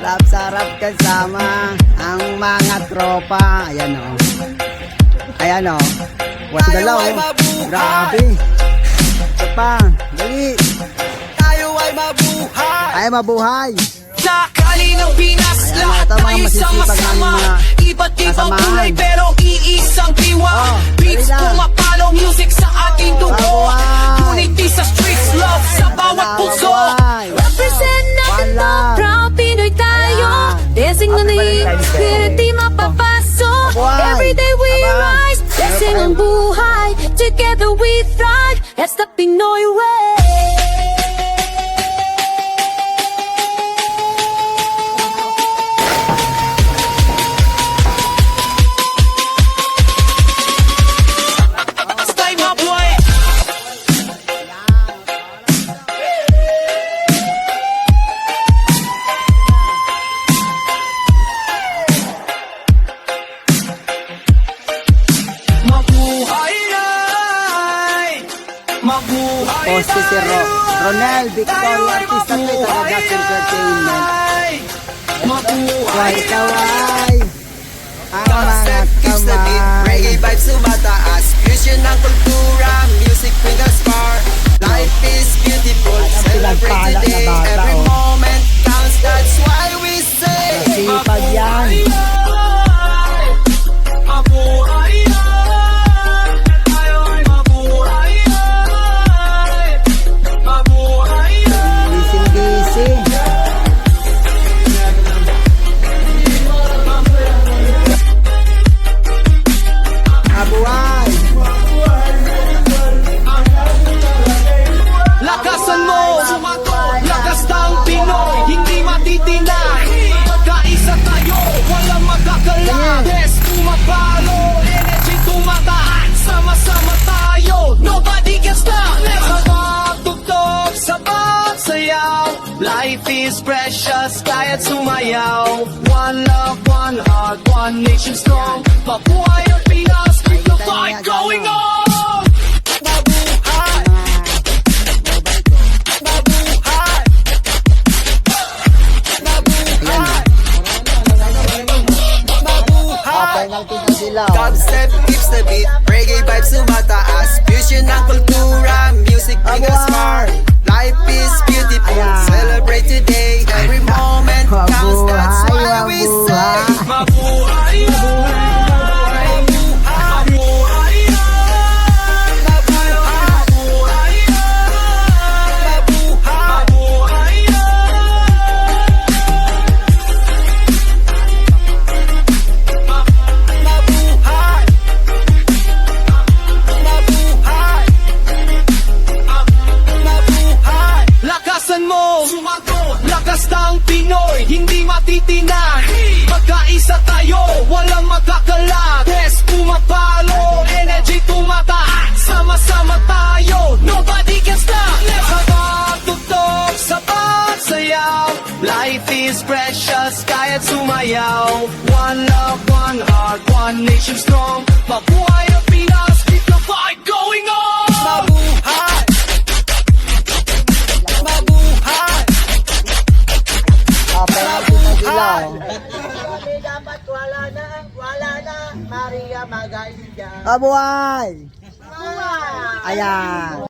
Sarap-sarap kasama ang mga tropa. Ayan o. Ayan o. What's the law? Grabe. Ito pa. Dali. Tayo ay mabuhay. Ay mabuhay. Sa kalinang Pinas, Ayan, lahat ito mga tayo masisipag sama-sama. namin Iba't ibang kasamahan. kulay pero iisang diwa. Oh, Beats dali na. pumapalo, music sa ating dugo. Mabuhay. Unity sa streets, love sa bawat puso. Mabuhay. Represent natin to, proud Pinoy tayo. Dancing on the spirit, di mapapasok. Mabuhay. Every day we Aba. rise, dancing ang buhay. Together we thrive, that's the Pinoy way. Stay my boy. Mabuhay ay mabuhay Poste si Ronel Victoria Artista Play taga Gas Entertainment. Mabuhay Kaway. Ang mga Concept keeps the beat, kamay. reggae vibes sumataas. Fusion ng kultura, music bring us far. Life is beautiful, celebrate pinagpala na today. bata, Every oh. moment counts, that's why we say Masipag yan. Mabuhay ay, tayo ay mabuhay ay, mabuhay ay. Busy. Mabuhay. Lakasan mo, sumato, lakas ng Pinoy, hindi matitinay. Magkaisa tayo, walang magkakala. Yes, pumapalo, energy tumataas. Sama-sama tayo, nobody can stop. Let's magtugtog sa pagsayaw. Life is precious, kaya't sumayaw. One love, one heart, one nation strong. Mabuhay ang Pinas, keep the fight going on. Mabuhay! Mabuhay! Mabuhay! Mabuhay! Penalty na sila. Dubstep keeps the beat, reggae vibes sumataas. Fusion ng kultura, music bring us far. Life is beautiful, Ayan. celebrate today. Every moment counts, that's why we say Mabuhay. Mabuhay! Mabuhay! Mabuhay! Mabuhay! Mabuhay! Mabuhay! Mabuhay! Mabuhay! Lakasan mo! Sumagot! Lakas ng Pinoy, hindi matitinag. Magkaisa tayo, walang magkakalat. Yes, pumapalo, energy tumataas. Sama-sama tayo, nobody can stop. Let's magtugtog sa pagsayaw. Life is precious, kaya't sumayaw. One love, one heart, one nation strong. Mabuhay ang Pinas, keep the fight going on! Mabuhay! Mabuhay! Penalty na sila. Dapat wala na, Maria Magaya. Mabuhay. Buhay! Ayan.